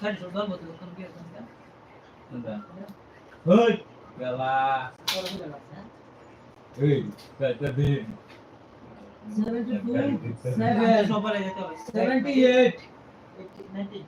Hey, Bella. Hey, better be. 72, 78, 90.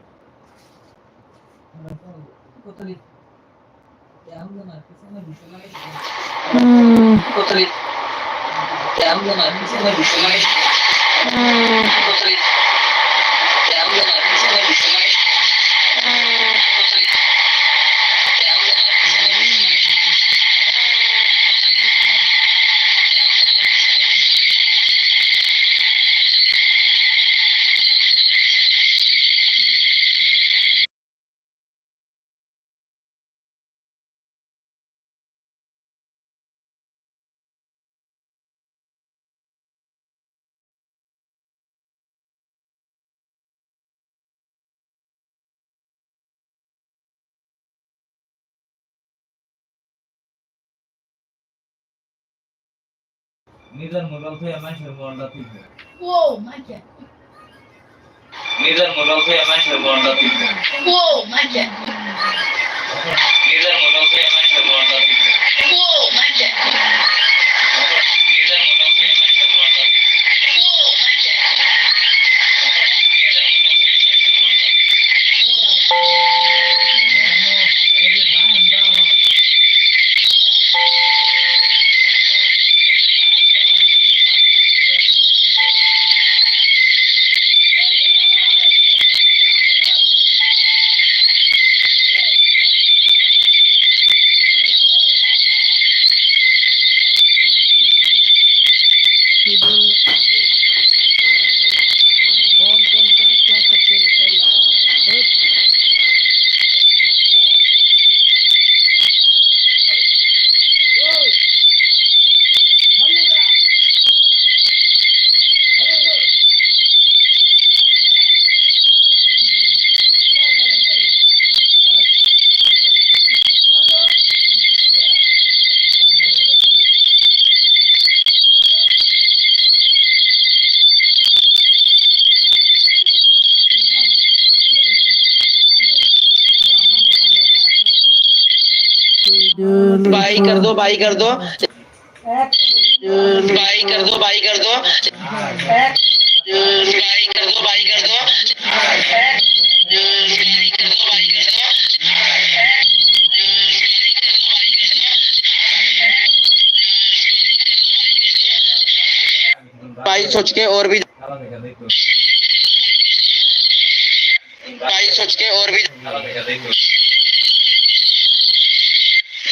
Neither model to a man born the people. Whoa, my cat. Neither model to a man born the people. Whoa, my cat. Neither model to a man born the people. Whoa, my cat. Neither model to a man born the people. Whoa, my cat. By कर दो by कर दो by कर दो by कर दो by कर दो बाई कर दो बाई सोच के और भी बाई सोच के और भी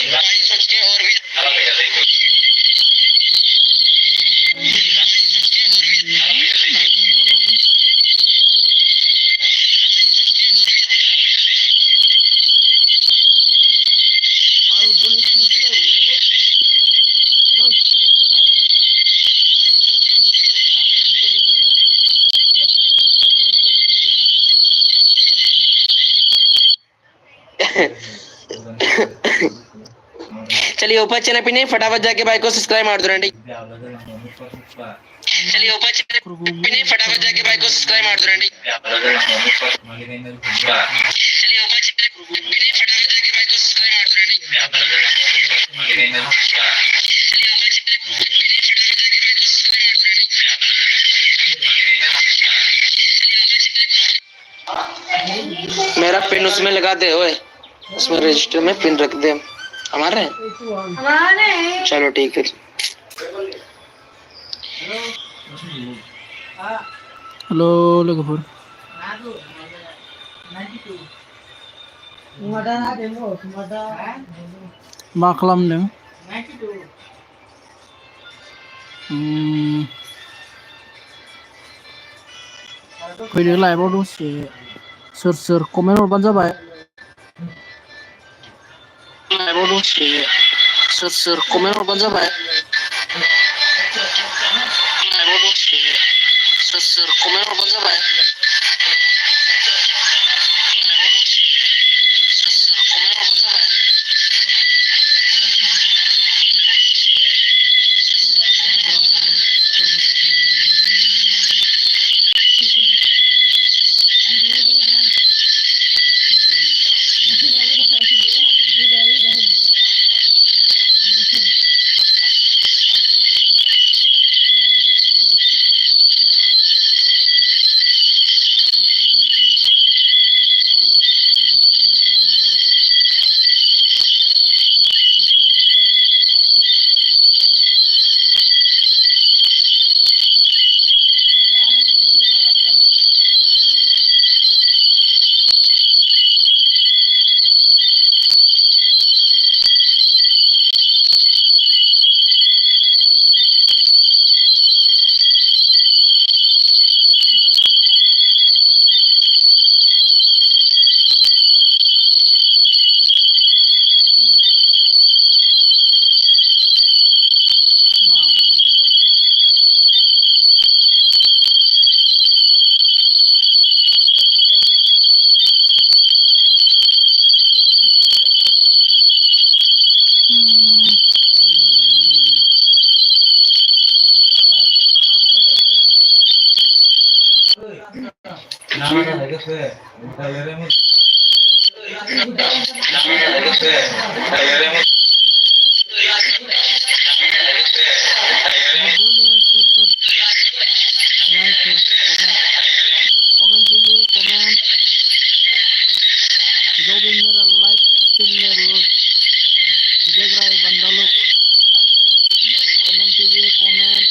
बाई सोच के और भी चलिए ऊपर चले पिने फटाफट जाके भाई को सब्सक्राइब मार दो రండి चलिए ऊपर चले पिने फटाफट जाके भाई को सब्सक्राइब मार दो రండి चलिए ऊपर चले पिने फटाफट जाके भाई को सब्सक्राइब मार दो రండి मेरा पिन उसमें लगा दे ओए उसमें रजिस्टर में पिन रख दे हमारा है चलो ठीक है हेलो लोगोफोर मा खालामदों फैदो लाइभआव दसे सोर सोर कमेन्ट हरबानो जाबाय लाइभआव दसे सोर सोर कमेन्ट हरबानो जाबाय लाइभआव दसे सोर सोर कमेन्ट हरबानो जाबाय लाइभआव दसे सोर सोर कमेन्ट हरबानो जाबाय कमेंट कीजिए कमेंट जो भी मेरा लाइव स्ट्रीम में देख रहा है बंदा लोग कमेंट कीजिए कमेंट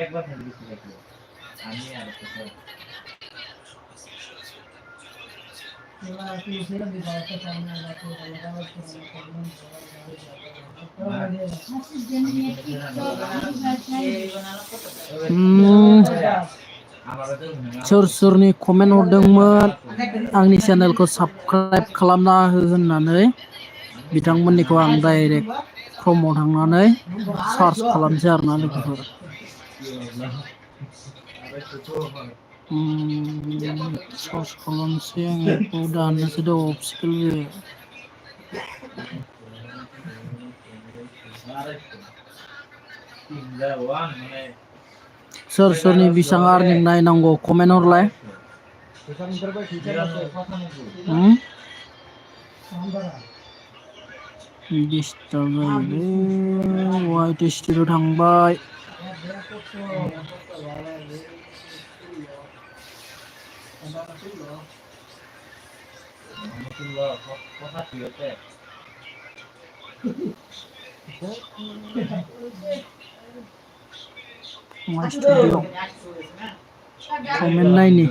একবার ফেলে দিচ্ছি দেখো আমি আর सोर-सोरनि कमेन्ट हरदोंमोन आंनि चेनेलखौ साबस्क्राइब खालामना हो होननानै बिथांमोननिखौ आं डाइरेक्ट क्रमआव थांनानै सार्च खालामसै आरोना लोगोफोर सार्च खालामसै आं बेखौ दाननोसै दा अफिसियेल सोर-सोरनि बेसेबां आर्निं नायनांगौ कमेन्ट हरलाय डिस्टार्ब जायोलै वाइट स्टुडिअ थांबाय माय स्टुडिअ कमेन्ट नायनि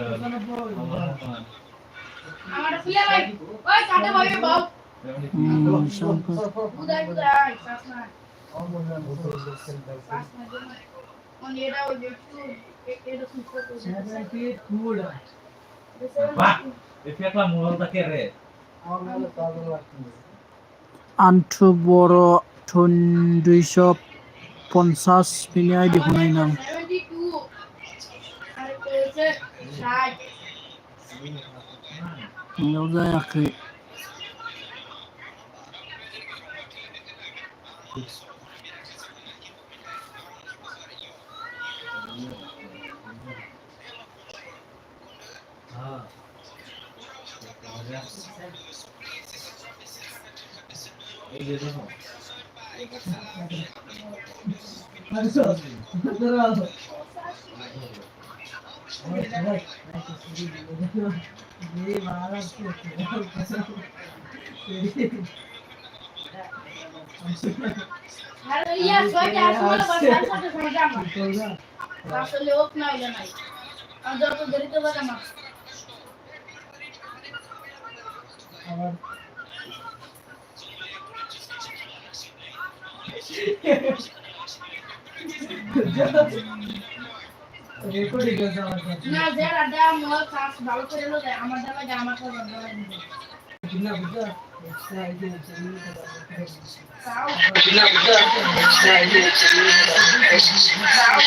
आन्थु बर' 250 बिनि आइडिखौ नायनां बेयाव जायाखै না যারা দাম ওর কাজ ভালো করে লো দেয় আমার দাম লাগে আমার কাছে ভালো লাগে কিনা বুঝা সাইডে চলে তাও কিনা বুঝা সাইডে চলে তাও